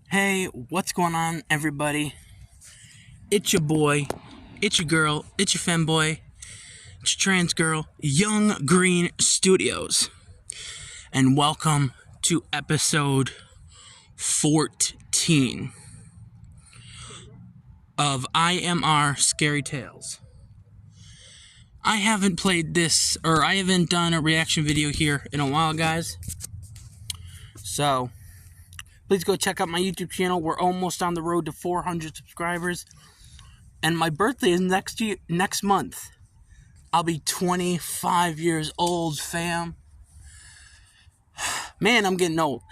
Hey, what's going on, everybody? It's your boy, it's your girl, it's your femboy, it's your trans girl, Young Green Studios. And welcome to episode 14 of IMR Scary Tales. I haven't played this, or I haven't done a reaction video here in a while, guys. So, please go check out my YouTube channel. We're almost on the road to 400 subscribers. And my birthday is next month. I'll be 25 years old, fam. Man, I'm getting old.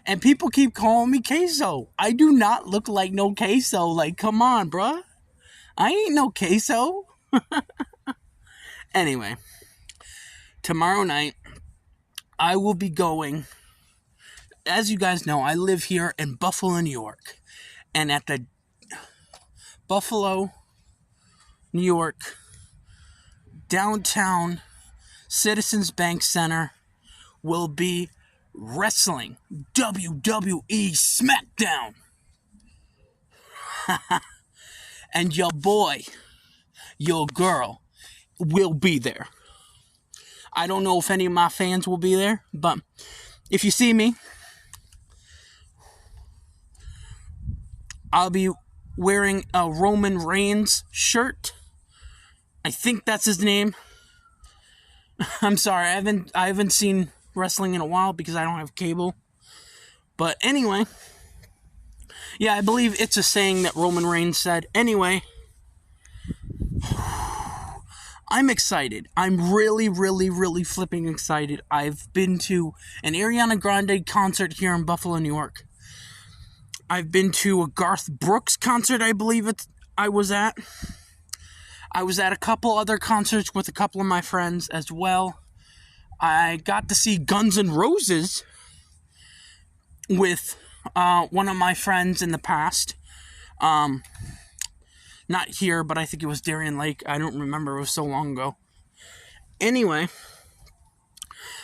And people keep calling me queso. I do not look like no queso. Like, come on, bruh. I ain't no queso. Anyway, tomorrow night, I will be going. As you guys know, I live here in Buffalo, New York. And at the Buffalo, New York, downtown Citizens Bank Center will be wrestling WWE SmackDown. And your boy, your girl, will be there. I don't know if any of my fans will be there, but if you see me, I'll be wearing a Roman Reigns shirt. I think that's his name. I'm sorry, I haven't seen wrestling in a while because I don't have cable. But anyway, yeah, I believe it's a saying that Roman Reigns said. Anyway, I'm excited. I'm really, really, really flipping excited. I've been to an Ariana Grande concert here in Buffalo, New York. I've been to a Garth Brooks concert, I believe I was at. I was at a couple other concerts with a couple of my friends as well. I got to see Guns N' Roses with one of my friends in the past. Not here, but I think it was Darien Lake. I don't remember. It was so long ago. Anyway,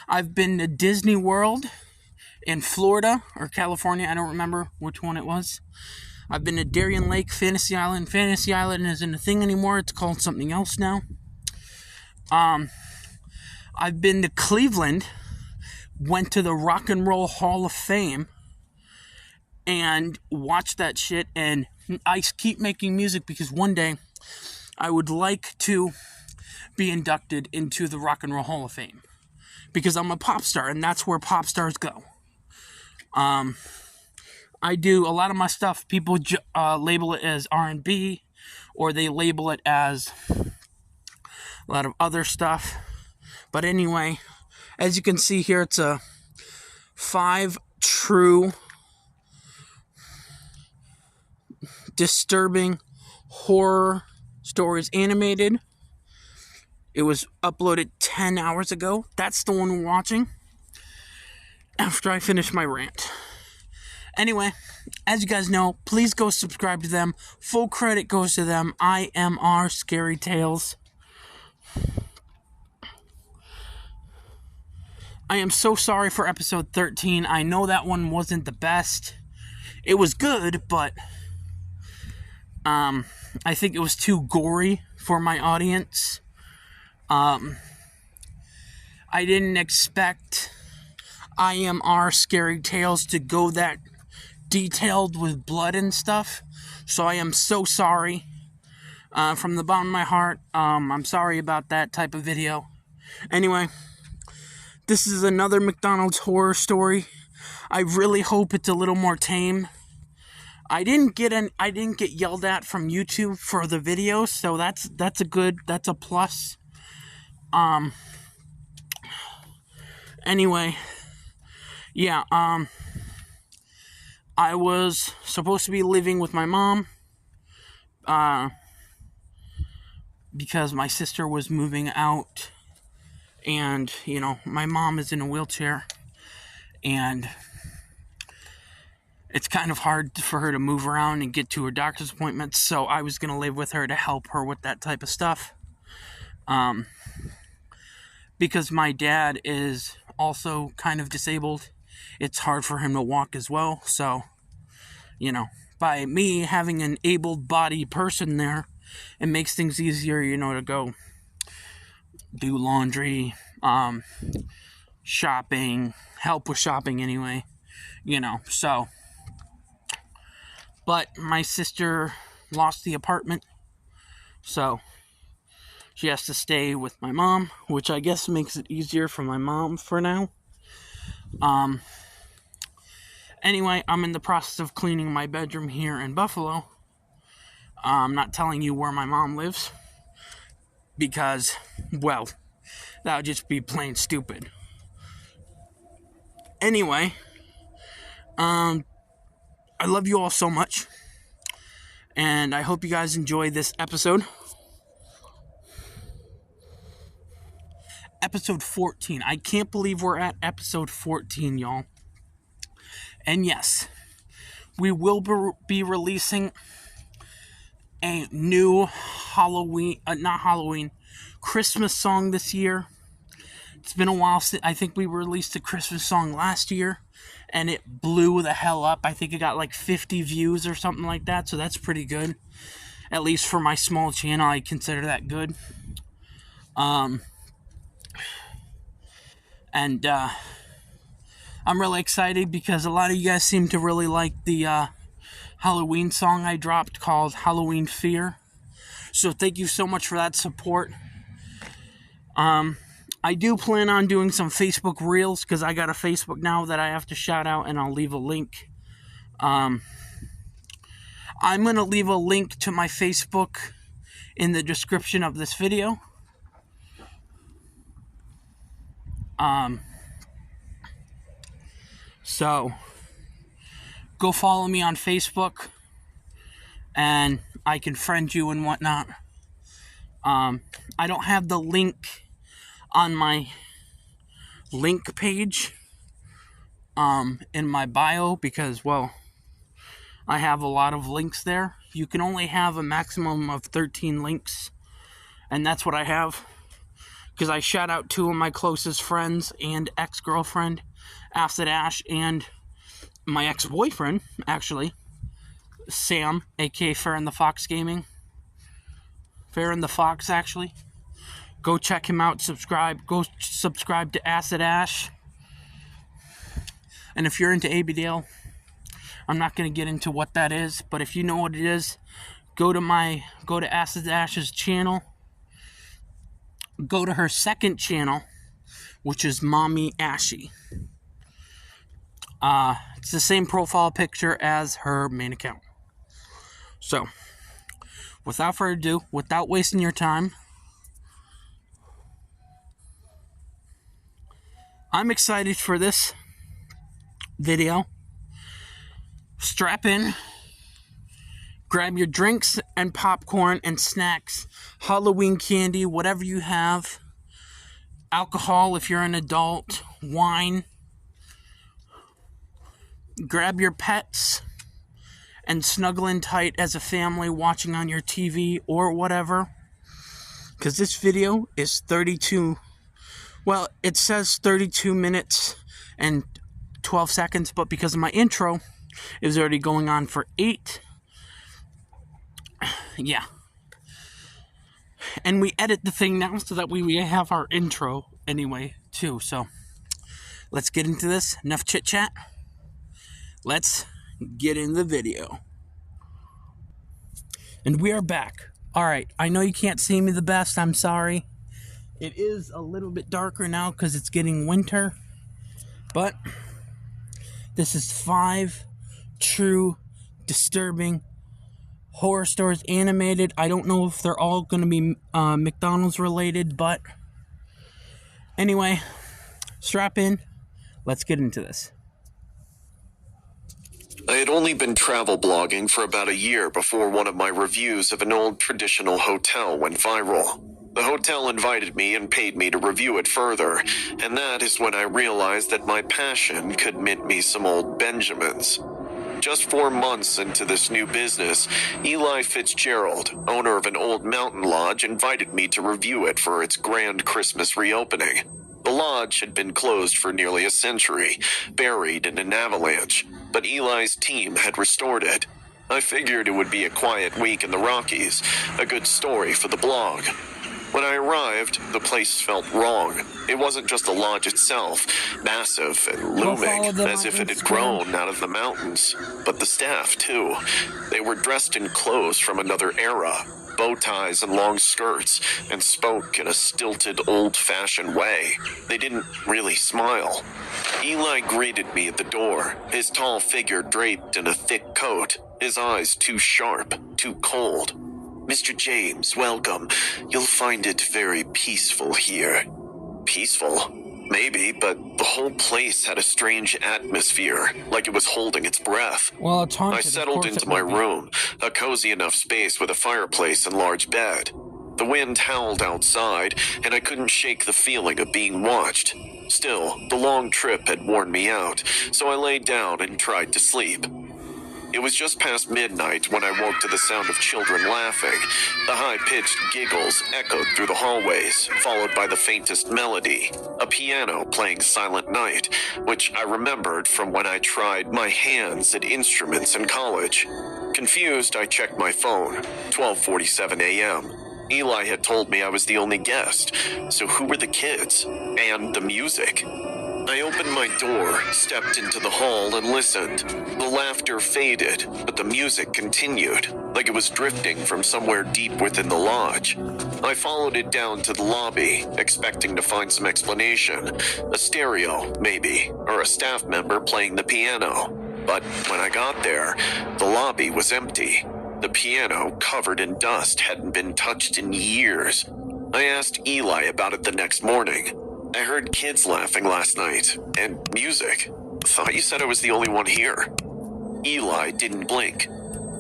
I've been to Disney World in Florida or California. I don't remember which one it was. I've been to Darien Lake, Fantasy Island. Fantasy Island isn't a thing anymore. It's called something else now. I've been to Cleveland, went to the Rock and Roll Hall of Fame, and watched that shit. And I keep making music because one day I would like to be inducted into the Rock and Roll Hall of Fame because I'm a pop star, and that's where pop stars go. I do a lot of my stuff. People label it as R&B, or they label it as a lot of other stuff. But anyway, as you can see here, it's a 5 true disturbing horror stories animated. It was uploaded 10 hours ago. That's the one we're watching after I finish my rant. Anyway, as you guys know, please go subscribe to them. Full credit goes to them. IMR Scary Tales. I am so sorry for episode 13. I know that one wasn't the best. It was good, but I think it was too gory for my audience. I didn't expect IMR Scary Tales to go that detailed with blood and stuff. So I am so sorry. From the bottom of my heart, I'm sorry about that type of video. Anyway, this is another McDonald's horror story. I really hope it's a little more tame. I didn't get yelled at from YouTube for the video, so that's a plus. Anyway, yeah, I was supposed to be living with my mom, because my sister was moving out, and, you know, my mom is in a wheelchair, and it's kind of hard for her to move around and get to her doctor's appointments, so I was going to live with her to help her with that type of stuff. Because my dad is also kind of disabled. it's hard for him to walk as well. So, you know, by me having an able-bodied person there, it makes things easier, you know, to go do laundry, shopping, help with shopping anyway, you know, so. But my sister lost the apartment, so she has to stay with my mom, which I guess makes it easier for my mom for now. Anyway, I'm in the process of cleaning my bedroom here in Buffalo. I'm not telling you where my mom lives because, well, that would just be plain stupid. Anyway, I love you all so much, and I hope you guys enjoy this episode. Episode 14. I can't believe we're at episode 14, y'all. And yes, we will be releasing a new Christmas song this year. It's been a while since, I think we released a Christmas song last year, and it blew the hell up. I think it got like 50 views or something like that, so that's pretty good. At least for my small channel, I consider that good. And I'm really excited because a lot of you guys seem to really like the Halloween song I dropped called Halloween Fear. So thank you so much for that support. I do plan on doing some Facebook Reels because I got a Facebook now that I have to shout out, and I'll leave a link. I'm going to leave a link to my Facebook in the description of this video. So go follow me on Facebook, and I can friend you and whatnot. I don't have the link on my link page in my bio because, well, I have a lot of links there. You can only have a maximum of 13 links, and that's what I have. Because I shout out two of my closest friends and ex-girlfriend, Acid Ash, and my ex-boyfriend, actually, Sam, aka Fair and the Fox Gaming. Fair and the Fox, actually. Go check him out, subscribe. Go subscribe to Acid Ash. And if you're into Abydale, I'm not going to get into what that is, but if you know what it is, go to Acid Ash's channel. Go to her second channel, which is Mommy Ashy. It's the same profile picture as her main account. So, without further ado, without wasting your time, I'm excited for this video. Strap in, grab your drinks and popcorn and snacks, Halloween candy, whatever you have, alcohol if you're an adult, wine. Grab your pets and snuggle in tight as a family watching on your TV or whatever. Because this video is 32, well, it says 32 minutes and 12 seconds, but because of my intro, it was already going on for 8. Yeah. And we edit the thing now so that we have our intro anyway, too. So, let's get into this. Enough chit-chat. Let's get in the video. And we are back. Alright, I know you can't see me the best. I'm sorry. It is a little bit darker now because it's getting winter. But this is 5 true, disturbing horror stories, animated. I don't know if they're all going to be McDonald's related, but anyway, strap in. Let's get into this. I had only been travel blogging for about a year before one of my reviews of an old traditional hotel went viral. The hotel invited me and paid me to review it further, and that is when I realized that my passion could mint me some old Benjamins. Just 4 months into this new business, Eli Fitzgerald, owner of an old mountain lodge, invited me to review it for its grand Christmas reopening. The lodge had been closed for nearly a century, buried in an avalanche, but Eli's team had restored it. I figured it would be a quiet week in the Rockies, a good story for the blog. When I arrived, the place felt wrong. It wasn't just the lodge itself, massive and looming, as if it had grown out of the mountains, but the staff, too. They were dressed in clothes from another era, bow ties and long skirts, and spoke in a stilted, old-fashioned way. They didn't really smile. Eli greeted me at the door, his tall figure draped in a thick coat, his eyes too sharp, too cold. "Mr. James, welcome. You'll find it very peaceful here." Peaceful? Maybe, but the whole place had a strange atmosphere, like it was holding its breath. Well, it's haunted. I settled into my room, a cozy enough space with a fireplace and large bed. The wind howled outside, and I couldn't shake the feeling of being watched. Still, the long trip had worn me out, so I laid down and tried to sleep. It was just past midnight when I woke to the sound of children laughing. The high-pitched giggles echoed through the hallways, followed by the faintest melody, a piano playing Silent Night, which I remembered from when I tried my hands at instruments in college. Confused, I checked my phone. 12:47 a.m. Eli had told me I was the only guest, so who were the kids? And the music? I opened my door, stepped into the hall, and listened. The laughter faded, but the music continued, like it was drifting from somewhere deep within the lodge. I followed it down to the lobby, expecting to find some explanation. A stereo, maybe, or a staff member playing the piano. But when I got there, the lobby was empty. The piano, covered in dust, hadn't been touched in years. I asked Eli about it the next morning. "I heard kids laughing last night, and music. Thought you said I was the only one here." Eli didn't blink.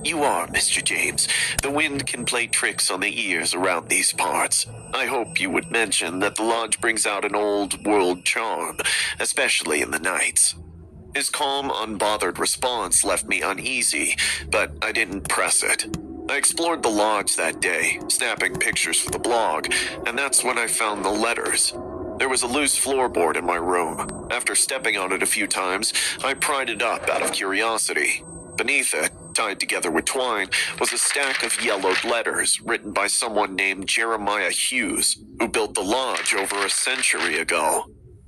"You are, Mr. James. The wind can play tricks on the ears around these parts. I hope you would mention that the lodge brings out an old world charm, especially in the nights." His calm, unbothered response left me uneasy, but I didn't press it. I explored the lodge that day, snapping pictures for the blog, and that's when I found the letters. There was a loose floorboard in my room. After stepping on it a few times, I pried it up out of curiosity. Beneath it, tied together with twine, was a stack of yellowed letters written by someone named Jeremiah Hughes, who built the lodge over a century ago.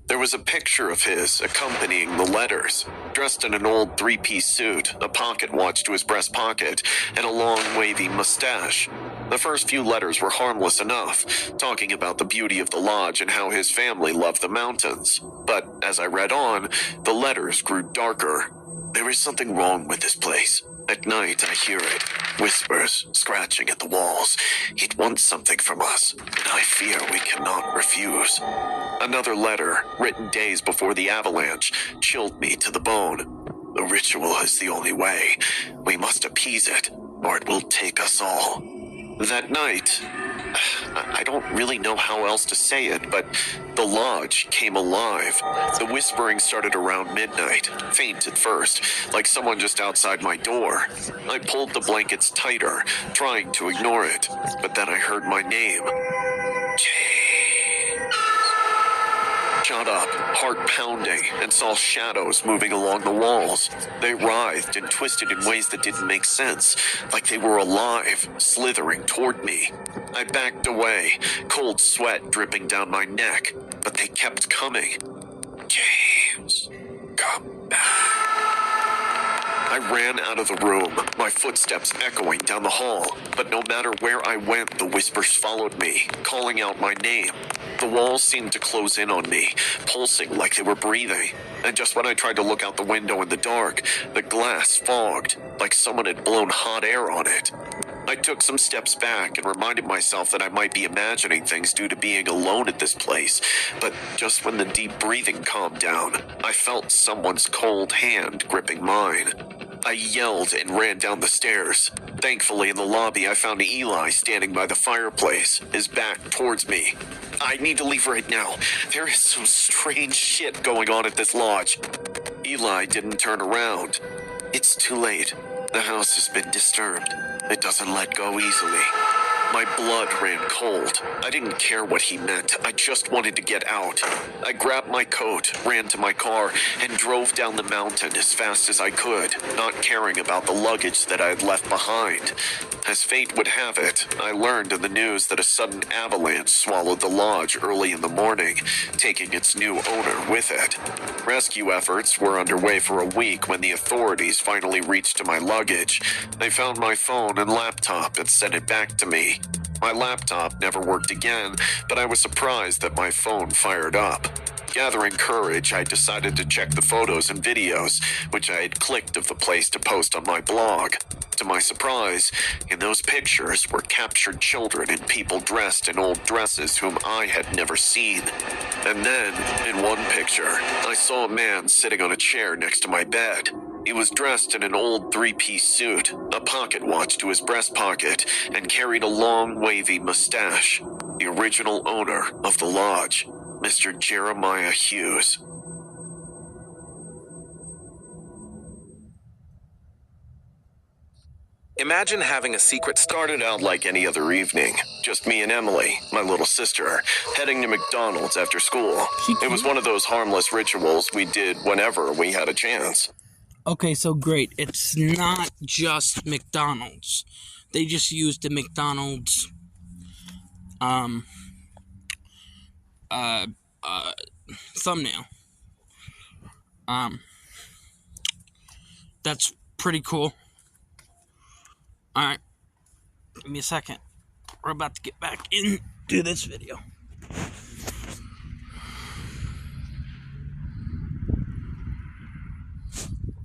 There was a picture of his accompanying the letters, dressed in an old three-piece suit, a pocket watch to his breast pocket, and a long, wavy mustache. The first few letters were harmless enough, talking about the beauty of the lodge and how his family loved the mountains. But as I read on, the letters grew darker. "There is something wrong with this place. At night I hear it, whispers, scratching at the walls. It wants something from us, and I fear we cannot refuse." Another letter, written days before the avalanche, chilled me to the bone. "The ritual is the only way. We must appease it, or it will take us all." That night, I don't really know how else to say it, but the lodge came alive. The whispering started around midnight, faint at first, like someone just outside my door. I pulled the blankets tighter, trying to ignore it, but then I heard my name. James. Shot up, heart pounding, and saw shadows moving along the walls. They writhed and twisted in ways that didn't make sense, like they were alive, slithering toward me. I backed away, cold sweat dripping down my neck, but they kept coming. "James, come back." I ran out of the room, my footsteps echoing down the hall, but no matter where I went, the whispers followed me, calling out my name. The walls seemed to close in on me, pulsing like they were breathing, and just when I tried to look out the window in the dark, the glass fogged, like someone had blown hot air on it. I took some steps back and reminded myself that I might be imagining things due to being alone at this place, but just when the deep breathing calmed down, I felt someone's cold hand gripping mine. I yelled and ran down the stairs. Thankfully, in the lobby, I found Eli standing by the fireplace, his back towards me. "I need to leave right now. There is some strange shit going on at this lodge." Eli didn't turn around. "It's too late. The house has been disturbed. It doesn't let go easily." My blood ran cold. I didn't care what he meant. I just wanted to get out. I grabbed my coat, ran to my car, and drove down the mountain as fast as I could, not caring about the luggage that I had left behind. As fate would have it, I learned in the news that a sudden avalanche swallowed the lodge early in the morning, taking its new owner with it. Rescue efforts were underway for a week when the authorities finally reached my luggage. They found my phone and laptop and sent it back to me. My laptop never worked again, but I was surprised that my phone fired up. Gathering courage, I decided to check the photos and videos, which I had clicked of the place to post on my blog. To my surprise, in those pictures were captured children and people dressed in old dresses whom I had never seen. And then, in one picture, I saw a man sitting on a chair next to my bed. He was dressed in an old three-piece suit, a pocket watch to his breast pocket, and carried a long, wavy mustache. The original owner of the lodge, Mr. Jeremiah Hughes. Imagine having a secret Started out like any other evening. Just me and Emily, my little sister, heading to McDonald's after school. It was one of those harmless rituals we did whenever we had a chance. Okay, so great. It's not just McDonald's. They just used the McDonald's thumbnail. That's pretty cool. Alright. Give me a second. We're about to get back into this video.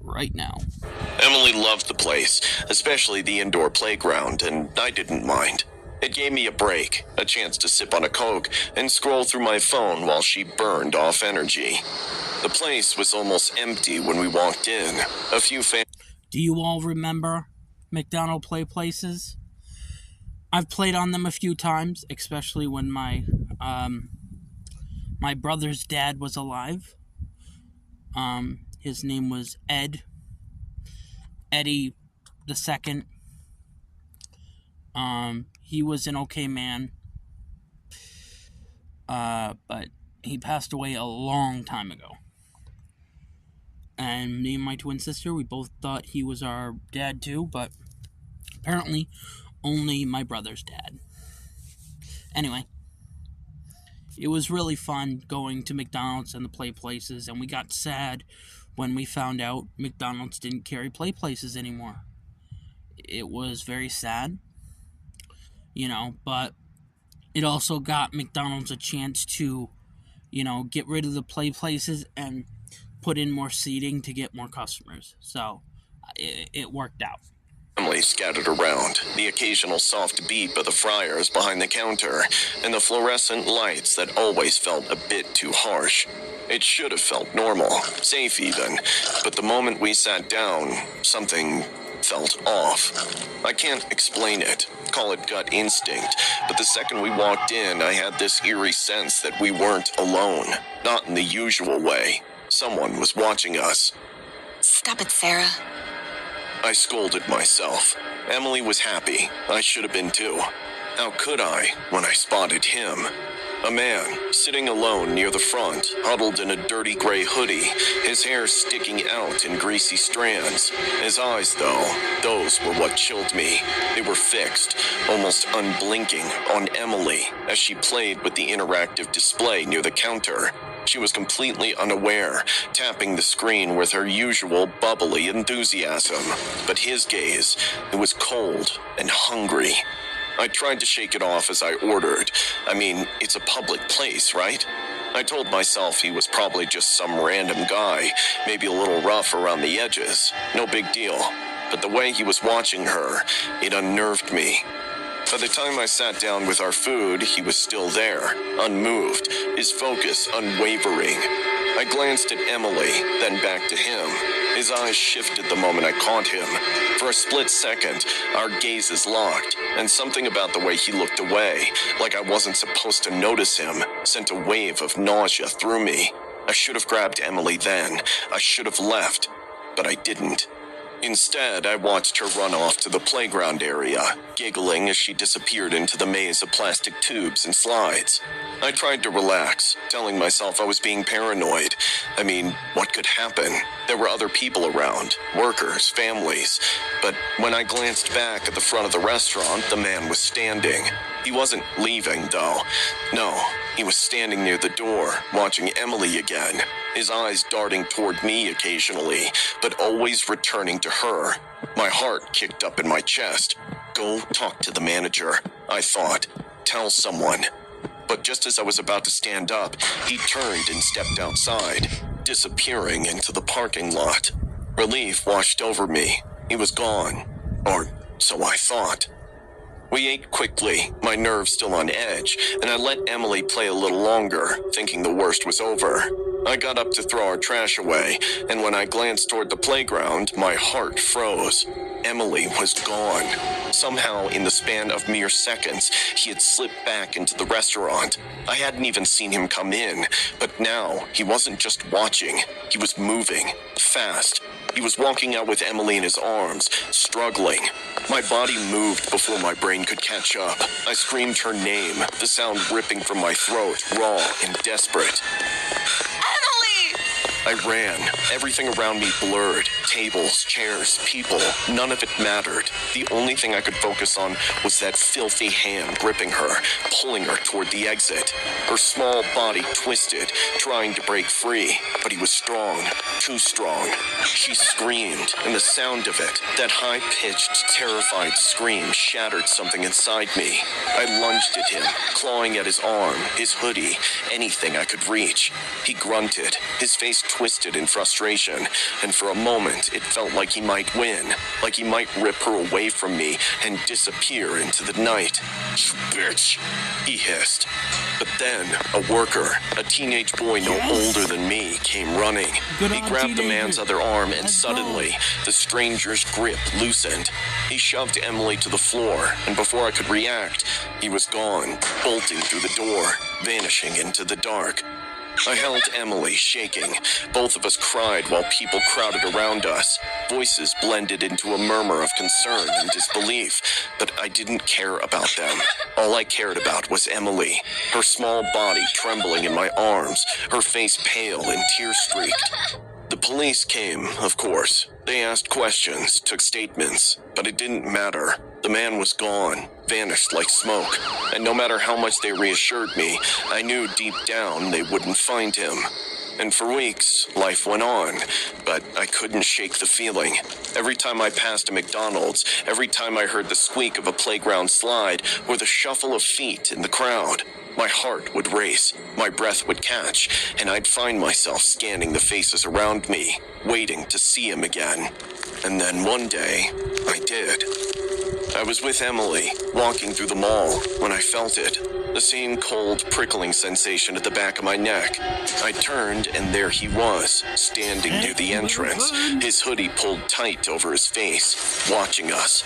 Right now. Emily loved the place, especially the indoor playground, and I didn't mind. It gave me a break, a chance to sip on a Coke, and scroll through my phone while she burned off energy. The place was almost empty when we walked in. A few Do you all remember McDonald play places? I've played on them a few times, especially when my brother's dad was alive. His name was Eddie the Second. He was an okay man, but he passed away a long time ago. And me and my twin sister, we both thought he was our dad too, but apparently only my brother's dad. Anyway, it was really fun going to McDonald's and the play places, and we got sad when we found out McDonald's didn't carry play places anymore. It was very sad, but it also got McDonald's a chance to, get rid of the play places and put in more seating to get more customers. So it worked out. Family scattered around, the occasional soft beep of the fryers behind the counter, and the fluorescent lights that always felt a bit too harsh. It should have felt normal, safe even, but the moment we sat down, something felt off. I can't explain it, call it gut instinct, but the second we walked in, I had this eerie sense that we weren't alone, not in the usual way. Someone was watching us. Stop it, Sarah. I scolded myself. Emily was happy. I should have been too. How could I when I spotted him? A man, sitting alone near the front, huddled in a dirty gray hoodie, his hair sticking out in greasy strands. His eyes, though, those were what chilled me. They were fixed, almost unblinking, on Emily as she played with the interactive display near the counter. She was completely unaware, tapping the screen with her usual bubbly enthusiasm. But his gaze, it was cold and hungry. I tried to shake it off as I ordered. I mean, it's a public place, right? I told myself he was probably just some random guy, maybe a little rough around the edges. No big deal. But the way he was watching her, it unnerved me. By the time I sat down with our food, he was still there, unmoved, his focus unwavering. I glanced at Emily, then back to him. His eyes shifted the moment I caught him. For a split second, our gazes locked, and something about the way he looked away, like I wasn't supposed to notice him, sent a wave of nausea through me. I should have grabbed Emily then. I should have left, but I didn't. Instead, I watched her run off to the playground area, giggling as she disappeared into the maze of plastic tubes and slides. I tried to relax, telling myself I was being paranoid. I mean, what could happen? There were other people around, workers, families. But when I glanced back at the front of the restaurant, the man was standing. He wasn't leaving, though. No, he was standing near the door, watching Emily again, his eyes darting toward me occasionally, but always returning to her. My heart kicked up in my chest. Go talk to the manager, I thought. Tell someone. But just as I was about to stand up, he turned and stepped outside, disappearing into the parking lot. Relief washed over me. He was gone. Or so I thought. We ate quickly, my nerves still on edge, and I let Emily play a little longer, thinking the worst was over. I got up to throw our trash away, and when I glanced toward the playground, my heart froze. Emily was gone. Somehow, in the span of mere seconds, he had slipped back into the restaurant. I hadn't even seen him come in, but now he wasn't just watching, he was moving, fast. He was walking out with Emily in his arms, struggling. My body moved before my brain could catch up. I screamed her name, the sound ripping from my throat, raw and desperate. Emily! I ran. Everything around me blurred. Tables, chairs, people. None of it mattered. The only thing I could focus on was that filthy hand gripping her, pulling her toward the exit. Her small body twisted, trying to break free, but he was strong, too strong. She screamed, and the sound of it, that high-pitched, terrified scream, shattered something inside me. I lunged at him, clawing at his arm, his hoodie, anything I could reach. He grunted, his face twisted in frustration, and for a moment, it felt like he might win, like he might rip her away from me and disappear into the night. "You bitch," he hissed. But then, a worker, a teenage boy no older than me, came running. He grabbed the man's other arm, and suddenly, the stranger's grip loosened. He shoved Emily to the floor, and before I could react, he was gone, bolting through the door, vanishing into the dark. I held Emily, shaking. Both of us cried while people crowded around us. Voices blended into a murmur of concern and disbelief, but I didn't care about them. All I cared about was Emily, her small body trembling in my arms, her face pale and tear-streaked. The police came, of course. They asked questions, took statements, but it didn't matter. The man was gone, vanished like smoke, and no matter how much they reassured me, I knew deep down they wouldn't find him. And for weeks, life went on, but I couldn't shake the feeling. Every time I passed a McDonald's, every time I heard the squeak of a playground slide or the shuffle of feet in the crowd, my heart would race, my breath would catch, and I'd find myself scanning the faces around me, waiting to see him again. And then one day, I did. I was with Emily, walking through the mall, when I felt it. The same cold, prickling sensation at the back of my neck. I turned, and there he was, standing near the entrance, his hoodie pulled tight over his face, watching us.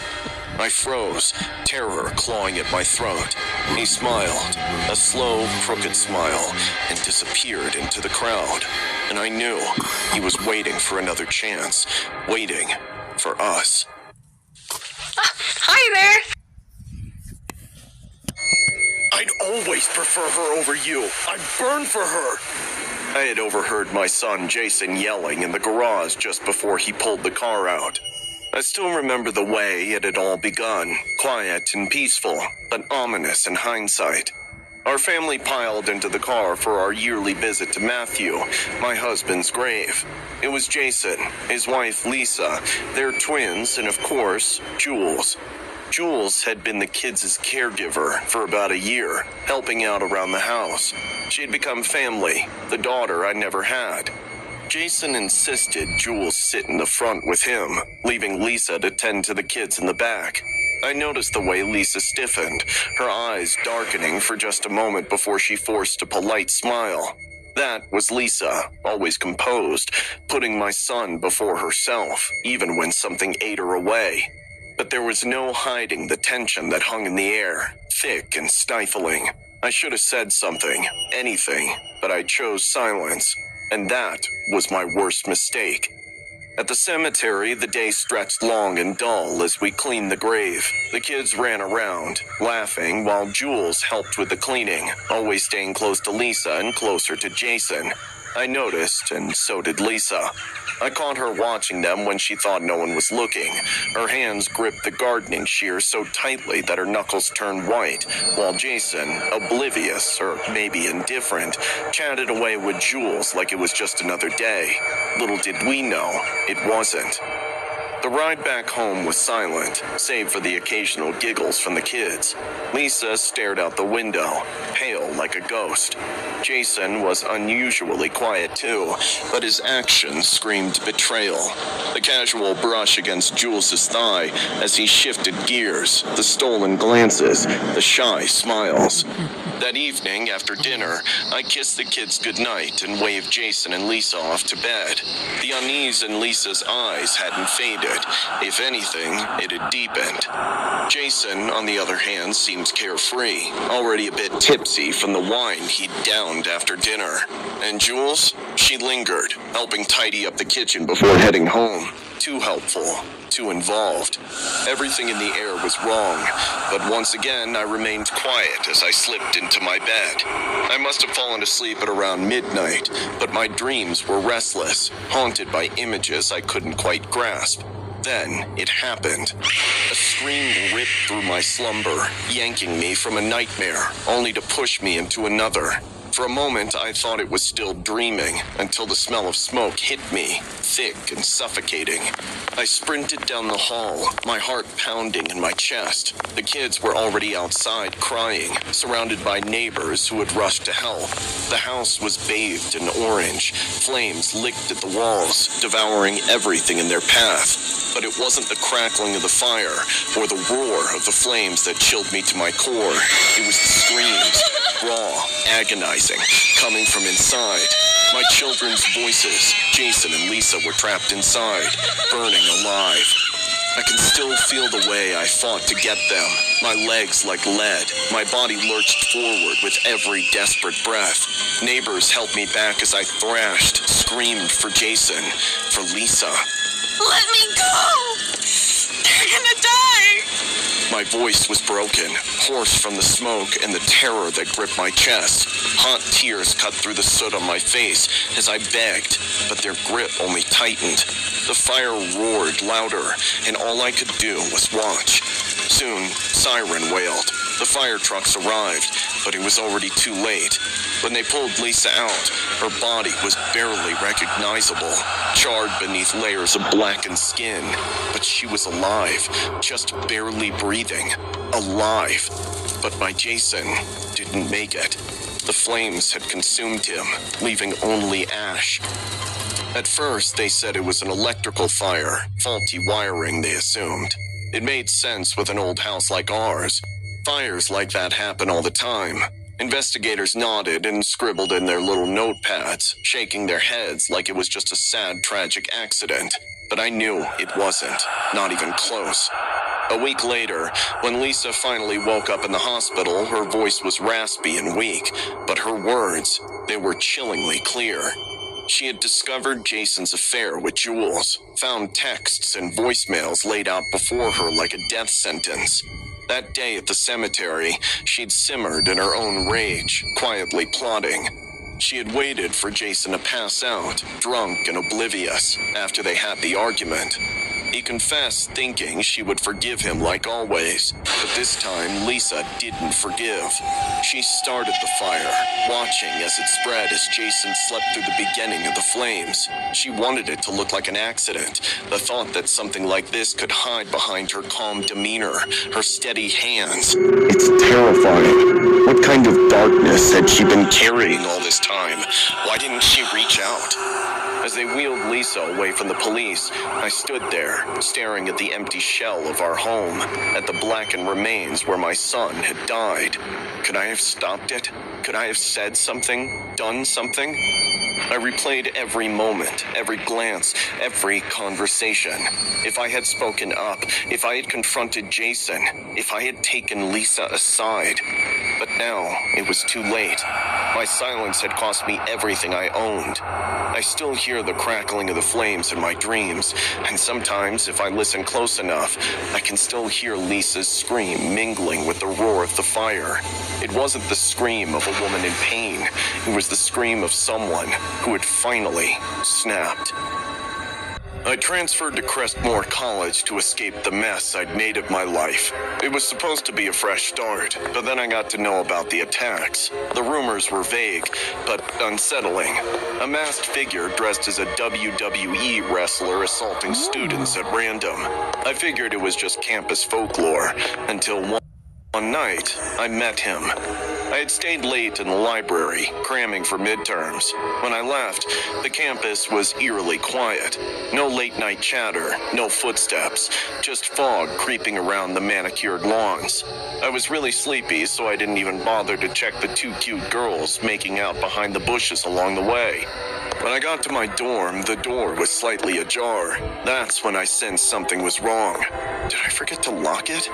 I froze, terror clawing at my throat. He smiled, a slow, crooked smile, and disappeared into the crowd. And I knew he was waiting for another chance, waiting for us. Hi there! I'd always prefer her over you. I'd burn for her. I had overheard my son Jason yelling in the garage just before he pulled the car out. I still remember the way it had all begun, quiet and peaceful, but ominous in hindsight. Our family piled into the car for our yearly visit to Matthew, my husband's grave. It was Jason, his wife Lisa, their twins, and of course, Jules. Jules had been the kids' caregiver for about a year, helping out around the house. She had become family, the daughter I never had. Jason insisted Jules sit in the front with him, leaving Lisa to tend to the kids in the back. I noticed the way Lisa stiffened, her eyes darkening for just a moment before she forced a polite smile. That was Lisa, always composed, putting my son before herself, even when something ate her away. But there was no hiding the tension that hung in the air, thick and stifling. I should have said something, anything, but I chose silence, and that was my worst mistake. At the cemetery, the day stretched long and dull as we cleaned the grave. The kids ran around, laughing, while Jules helped with the cleaning, always staying close to Lisa and closer to Jason. I noticed, and so did Lisa. I caught her watching them when she thought no one was looking. Her hands gripped the gardening shears so tightly that her knuckles turned white, while Jason, oblivious or maybe indifferent, chatted away with Jules like it was just another day. Little did we know, it wasn't. The ride back home was silent, save for the occasional giggles from the kids. Lisa stared out the window, pale like a ghost. Jason was unusually quiet too, but his actions screamed betrayal. The casual brush against Jules's thigh as he shifted gears, the stolen glances, the shy smiles. That evening, after dinner, I kissed the kids goodnight and waved Jason and Lisa off to bed. The unease in Lisa's eyes hadn't faded. If anything, it had deepened. Jason, on the other hand, seemed carefree, already a bit tipsy from the wine he'd downed after dinner. And Jules? She lingered, helping tidy up the kitchen before heading home. Too helpful, too involved. Everything in the air was wrong, but once again I remained quiet as I slipped into my bed. I must have fallen asleep at around midnight, but my dreams were restless, haunted by images I couldn't quite grasp. Then it happened. A scream ripped through my slumber, yanking me from a nightmare, only to push me into another. For a moment, I thought it was still dreaming, until the smell of smoke hit me, thick and suffocating. I sprinted down the hall, my heart pounding in my chest. The kids were already outside crying, surrounded by neighbors who had rushed to help. The house was bathed in orange. Flames licked at the walls, devouring everything in their path. But it wasn't the crackling of the fire or the roar of the flames that chilled me to my core. It was the screams, raw, agonizing, coming from inside. My children's voices, Jason and Lisa, were trapped inside, burning alive. I can still feel the way I fought to get them, my legs like lead. My body lurched forward with every desperate breath. Neighbors helped me back as I thrashed, screamed for Jason, for Lisa. Let me go! They're gonna die! My voice was broken, hoarse from the smoke and the terror that gripped my chest. Hot tears cut through the soot on my face as I begged, but their grip only tightened. The fire roared louder, and all I could do was watch. Soon, siren wailed. The fire trucks arrived, but it was already too late. When they pulled Lisa out, her body was barely recognizable, charred beneath layers of blackened skin. But she was alive, just barely breathing. Alive. But my Jason didn't make it. The flames had consumed him, leaving only ash. At first, they said it was an electrical fire, faulty wiring, they assumed. It made sense with an old house like ours. Fires like that happen all the time. Investigators nodded and scribbled in their little notepads, shaking their heads like it was just a sad, tragic accident. But I knew it wasn't, not even close. A week later, when Lisa finally woke up in the hospital, her voice was raspy and weak, but her words, they were chillingly clear. She had discovered Jason's affair with Jules, found texts and voicemails laid out before her like a death sentence. That day at the cemetery, she'd simmered in her own rage, quietly plotting. She had waited for Jason to pass out, drunk and oblivious, after they had the argument. He confessed, thinking she would forgive him like always. But this time, Lisa didn't forgive. She started the fire, watching as it spread as Jason slept through the beginning of the flames. She wanted it to look like an accident, the thought that something like this could hide behind her calm demeanor, her steady hands. It's terrifying. What kind of darkness had she been carrying all this time? Why didn't she reach out? As they wheeled Lisa away from the police, I stood there, staring at the empty shell of our home, at the blackened remains where my son had died. Could I have stopped it? Could I have said something? Done something? I replayed every moment, every glance, every conversation. If I had spoken up, if I had confronted Jason, if I had taken Lisa aside. But now, it was too late. My silence had cost me everything I owned. I still hear the crackling of the flames in my dreams, and sometimes, if I listen close enough, I can still hear Lisa's scream mingling with the roar of the fire. It wasn't the scream of a woman in pain. It was the scream of someone who had finally snapped. I transferred to Crestmore College to escape the mess I'd made of my life. It was supposed to be a fresh start, but then I got to know about the attacks. The rumors were vague, but unsettling. A masked figure dressed as a WWE wrestler assaulting students at random. I figured it was just campus folklore, until one night I met him. I had stayed late in the library, cramming for midterms. When I left, the campus was eerily quiet. No late-night chatter, no footsteps, just fog creeping around the manicured lawns. I was really sleepy, so I didn't even bother to check the two cute girls making out behind the bushes along the way. When I got to my dorm, the door was slightly ajar. That's when I sensed something was wrong. Did I forget to lock it?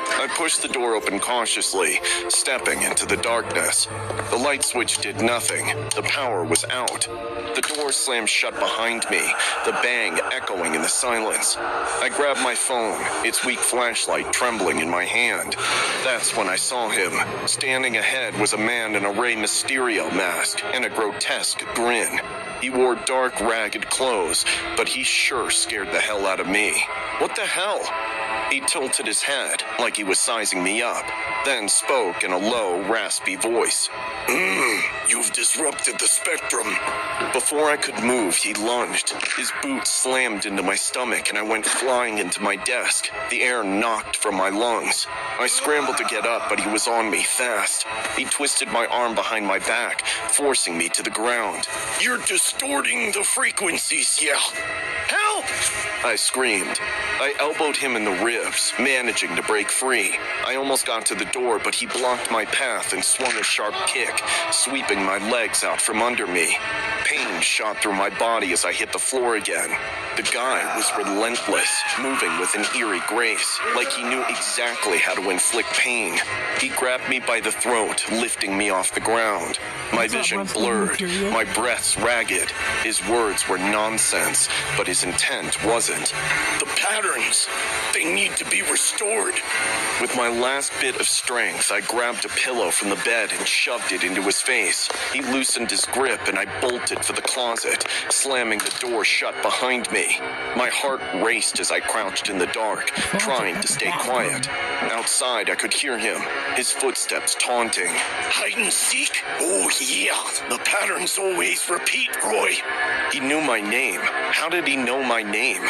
I pushed the door open cautiously, stepping into the darkness. The light switch did nothing. The power was out. The door slammed shut behind me, the bang echoing in the silence. I grabbed my phone, its weak flashlight trembling in my hand. That's when I saw him. Standing ahead was a man in a Rey Mysterio mask and a grotesque grin. He wore dark, ragged clothes, but he sure scared the hell out of me. What the hell? He tilted his head like he was sizing me up, then spoke in a low, raspy voice. You've disrupted the spectrum. Before I could move, he lunged. His boot slammed into my stomach and I went flying into my desk. The air knocked from my lungs. I scrambled to get up, but he was on me fast. He twisted my arm behind my back, forcing me to the ground. You're distorting the frequencies, yeah. Help! I screamed. I elbowed him in the ribs, managing to break free. I almost got to the door, but he blocked my path and swung a sharp kick, sweeping my legs out from under me. Pain shot through my body as I hit the floor again. The guy was relentless, moving with an eerie grace, like he knew exactly how to inflict pain. He grabbed me by the throat, lifting me off the ground. My vision blurred, my breaths ragged. His words were nonsense, but his intent wasn't. The patterns, they need to be restored. With my last bit of strength, I grabbed a pillow from the bed and shoved it into his face. He loosened his grip and I bolted for the closet, slamming the door shut behind me. My heart raced as I crouched in the dark, trying to stay quiet. Outside, I could hear him, his footsteps taunting. Hide and seek? Oh yeah, the patterns always repeat, Roy. He knew my name. How did he know my name?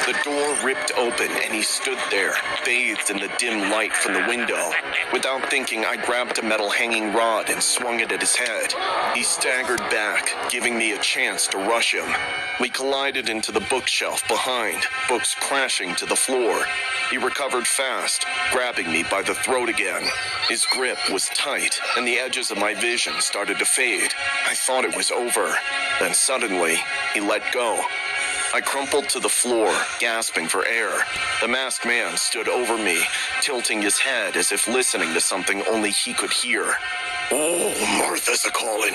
The door ripped open and he stood there, bathed in the dim light from the window. Without thinking, I grabbed a metal hanging rod and swung it at his head. He staggered back, giving me a chance to rush him. We collided into the bookshelf behind, books crashing to the floor. He recovered fast, grabbing me by the throat again. His grip was tight, and the edges of my vision started to fade. I thought it was over. Then suddenly, he let go. I crumpled to the floor, gasping for air. The masked man stood over me, tilting his head as if listening to something only he could hear. Oh, Martha's a-calling.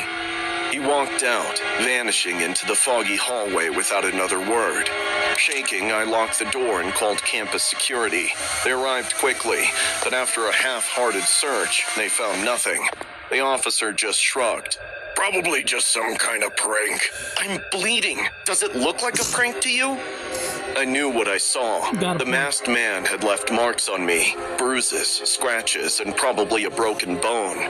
He walked out, vanishing into the foggy hallway without another word. Shaking, I locked the door and called campus security. They arrived quickly, but after a half-hearted search, they found nothing. The officer just shrugged. Probably just some kind of prank. I'm bleeding. Does it look like a prank to you? I knew what I saw. The masked man had left marks on me, bruises, scratches, and probably a broken bone.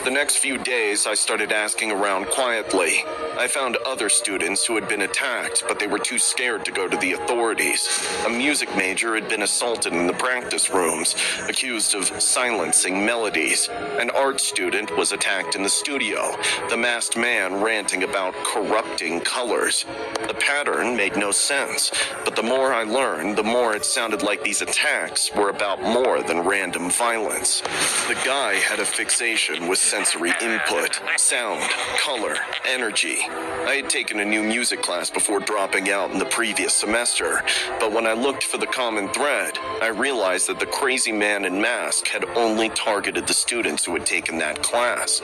The next few days, I started asking around quietly. I found other students who had been attacked, but they were too scared to go to the authorities. A music major had been assaulted in the practice rooms, accused of silencing melodies. An art student was attacked in the studio, the masked man ranting about corrupting colors. The pattern made no sense, but the more I learned, the more it sounded like these attacks were about more than random violence. The guy had a fixation with sensory input, sound, color, energy. I had taken a new music class before dropping out in the previous semester, but when I looked for the common thread, I realized that the crazy man in mask had only targeted the students who had taken that class.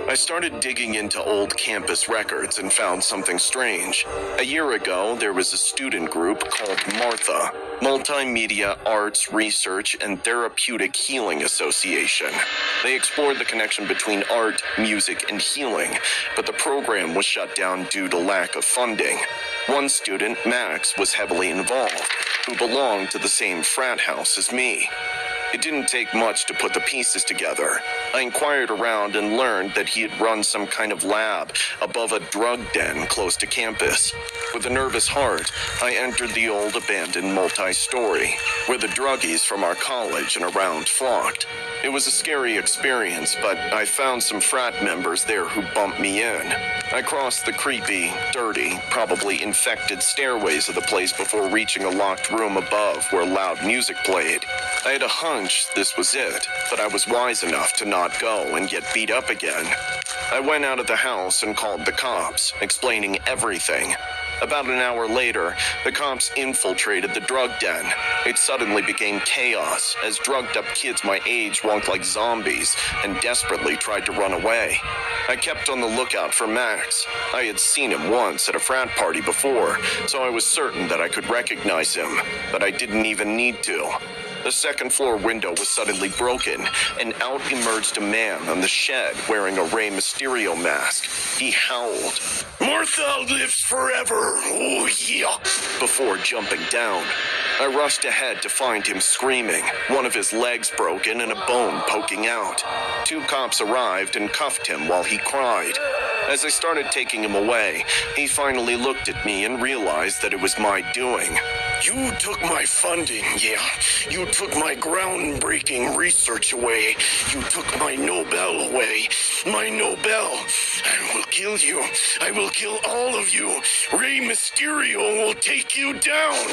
I started digging into old campus records and found something strange. A year ago, there was a student group called Martha, Multimedia Arts Research and Therapeutic Healing Association. They explored the connection between art, music, and healing, but the program was shut down due to lack of funding. One student, Max, was heavily involved, who belonged to the same frat house as me. It didn't take much to put the pieces together. I inquired around and learned that he had run some kind of lab above a drug den close to campus. With a nervous heart, I entered the old abandoned multi-story, where the druggies from our college and around flocked. It was a scary experience, but I found some frat members there who bumped me in. I crossed the creepy, dirty, probably infected stairways of the place before reaching a locked room above where loud music played. I had a hunch this was it, but I was wise enough to not go and get beat up again. I went out of the house and called the cops, explaining everything. About an hour later, the cops infiltrated the drug den. It suddenly became chaos as drugged-up kids my age walked like zombies and desperately tried to run away. I kept on the lookout for Max. I had seen him once at a frat party before, so I was certain that I could recognize him, but I didn't even need to. The second-floor window was suddenly broken, and out emerged a man on the shed wearing a Rey Mysterio mask. He howled, "Martha lives forever, oh yeah," before jumping down. I rushed ahead to find him screaming, one of his legs broken and a bone poking out. 2 cops arrived and cuffed him while he cried. As I started taking him away, he finally looked at me and realized that it was my doing. "You took my funding, yeah. You took my groundbreaking research away. You took my Nobel away. My Nobel. I will kill you. I will kill all of you. Rey Mysterio will take you down."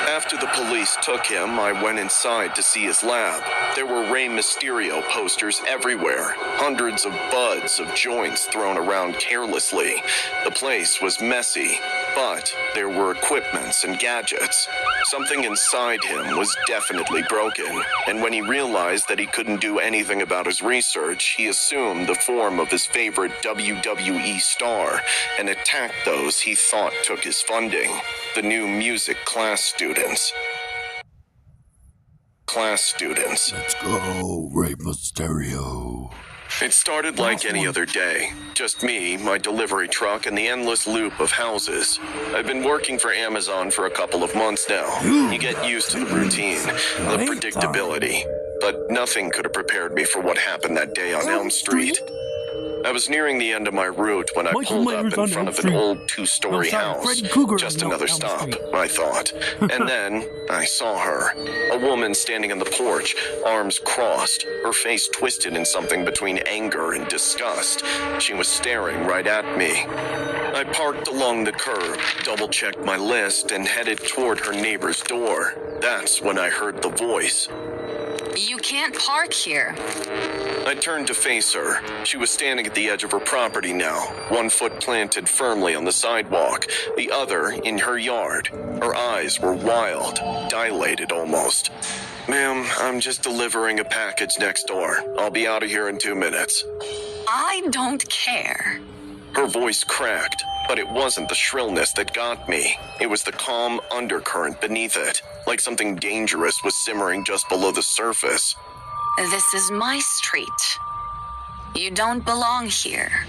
After the police took him, I went inside to see his lab. There were Rey Mysterio posters everywhere, hundreds of buds of joints thrown around carelessly. The place was messy, but there were equipments and gadgets. Something inside him was definitely broken, and when he realized that he couldn't do anything about his research, he assumed the form of his favorite WWE star and attacked those he thought took his funding, the new music class students. Let's go, Rey Mysterio. It started like any other day. Just me, my delivery truck, and the endless loop of houses. I've been working for Amazon for a couple of months now. You get used to the routine, the predictability. But nothing could have prepared me for what happened that day on Elm Street. I was nearing the end of my route when I pulled up in front of an old 2-story house. Just another stop, I thought. And then I saw her. A woman standing on the porch, arms crossed, her face twisted in something between anger and disgust. She was staring right at me. I parked along the curb, double-checked my list, and headed toward her neighbor's door. That's when I heard the voice. You can't park here. I turned to face her. She was standing at the edge of her property now, one foot planted firmly on the sidewalk, the other in her yard. Her eyes were wild, dilated almost. "Ma'am, I'm just delivering a package next door. I'll be out of here in 2 minutes. I don't care. Her voice cracked, but it wasn't the shrillness that got me. It was the calm undercurrent beneath it, like something dangerous was simmering just below the surface. This is my street. You don't belong here.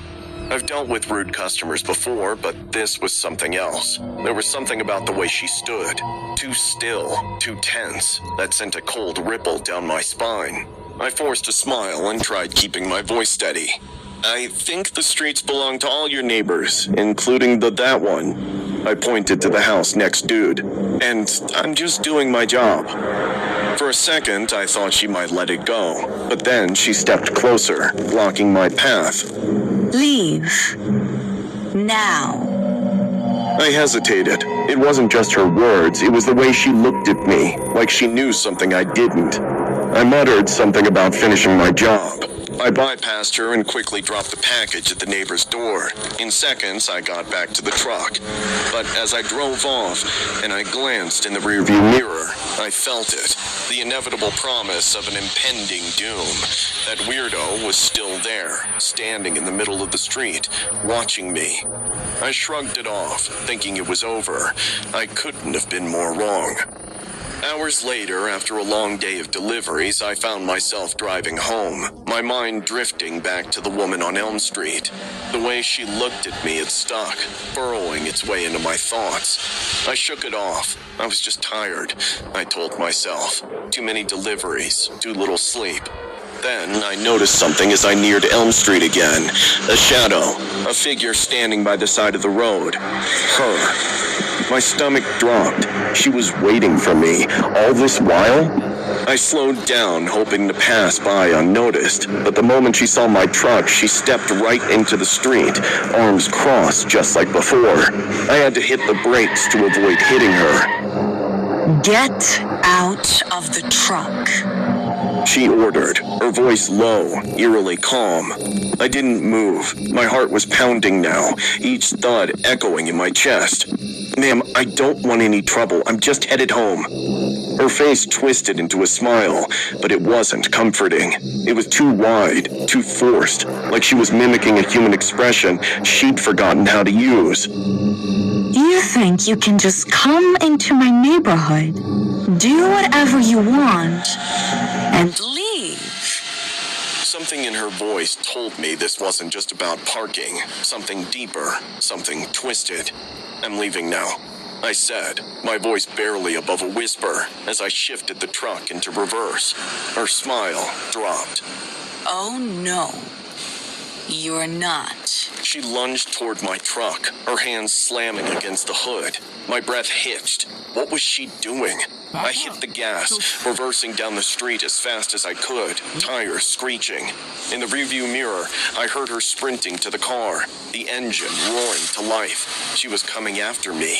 I've dealt with rude customers before, but this was something else. There was something about the way she stood. Too still, too tense, that sent a cold ripple down my spine. I forced a smile and tried keeping my voice steady. "I think the streets belong to all your neighbors, including that one." I pointed to the house next dude. "And I'm just doing my job." For a second, I thought she might let it go, but then she stepped closer, blocking my path. Leave. Now. I hesitated. It wasn't just her words, it was the way she looked at me, like she knew something I didn't. I muttered something about finishing my job. I bypassed her and quickly dropped the package at the neighbor's door. In seconds, I got back to the truck. But as I drove off and I glanced in the rearview mirror, I felt it. The inevitable promise of an impending doom. That weirdo was still there, standing in the middle of the street, watching me. I shrugged it off, thinking it was over. I couldn't have been more wrong. Hours later, after a long day of deliveries, I found myself driving home, my mind drifting back to the woman on Elm Street. The way she looked at me had stuck, burrowing its way into my thoughts. I shook it off. I was just tired, I told myself. Too many deliveries, too little sleep. Then I noticed something as I neared Elm Street again. A shadow, a figure standing by the side of the road. Her. My stomach dropped. She was waiting for me, all this while? I slowed down, hoping to pass by unnoticed, but the moment she saw my truck, she stepped right into the street, arms crossed just like before. I had to hit the brakes to avoid hitting her. Get out of the truck. She ordered, her voice low, eerily calm. I didn't move. My heart was pounding now, each thud echoing in my chest. Ma'am, I don't want any trouble. I'm just headed home. Her face twisted into a smile, but it wasn't comforting. It was too wide, too forced, like she was mimicking a human expression she'd forgotten how to use. You think you can just come into my neighborhood, do whatever you want, and leave? Something in her voice told me this wasn't just about parking. Something deeper, something twisted. I'm leaving now, I said, my voice barely above a whisper, as I shifted the truck into reverse. Her smile dropped. Oh no, you're not. She lunged toward my truck, her hands slamming against the hood. My breath hitched. What was she doing? I hit the gas, reversing down the street as fast as I could, tires screeching. In the rearview mirror, I heard her sprinting to the car, the engine roaring to life. She was coming after me.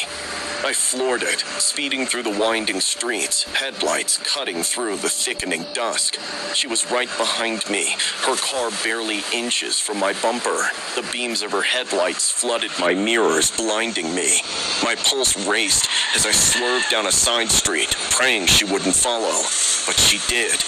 I floored it, speeding through the winding streets, headlights cutting through the thickening dusk. She was right behind me, her car barely inches from my bumper. The beams of her headlights flooded my mirrors, blinding me. My pulse raced as I swerved down a side street, praying she wouldn't follow. But she did.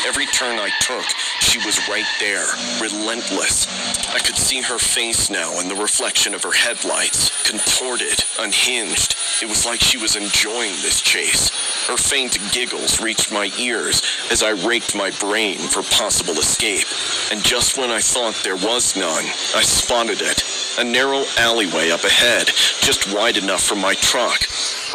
Every turn I took, she was right there, relentless. I could see her face now in the reflection of her headlights, contorted, unhinged. It was like she was enjoying this chase. Her faint giggles reached my ears as I raked my brain for possible escape. And just when I thought there was none, I spotted it. A narrow alleyway up ahead, just wide enough for my truck.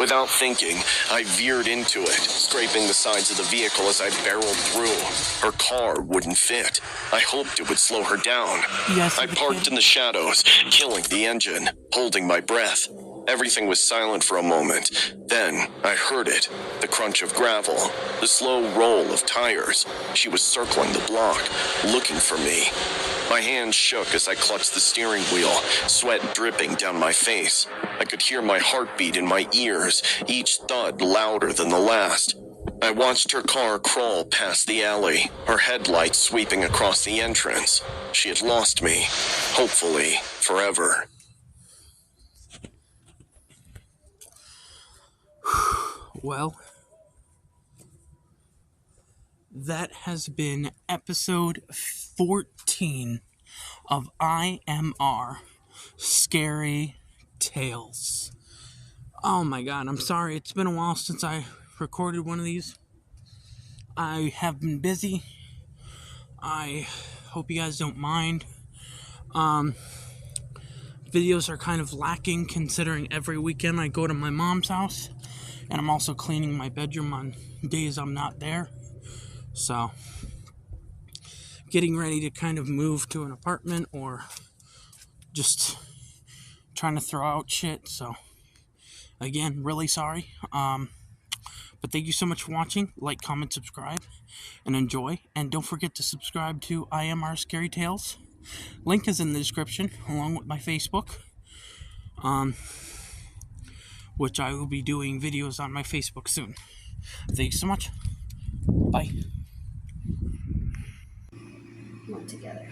Without thinking, I veered into it, scraping the sides of the vehicle as I barreled through. Her car wouldn't fit. I hoped it would slow her down. Yes, I parked in the shadows, killing the engine, holding my breath. Everything was silent for a moment. Then I heard it, the crunch of gravel, the slow roll of tires. She was circling the block, looking for me. My hands shook as I clutched the steering wheel, sweat dripping down my face. I could hear my heartbeat in my ears, each thud louder than the last. I watched her car crawl past the alley, her headlights sweeping across the entrance. She had lost me, hopefully forever. Well, that has been episode 14 of IMR Scary Tales. Oh my god, I'm sorry, it's been a while since I recorded one of these. I have been busy. I hope you guys don't mind. Videos are kind of lacking considering every weekend I go to my mom's house. And I'm also cleaning my bedroom on days I'm not there. So, getting ready to kind of move to an apartment or just trying to throw out shit. So, again, really sorry. But thank you so much for watching. Like, comment, subscribe, and enjoy. And don't forget to subscribe to IMR Scary Tales. Link is in the description, along with my Facebook. Which I will be doing videos on my Facebook soon. Thanks so much. Bye. went together.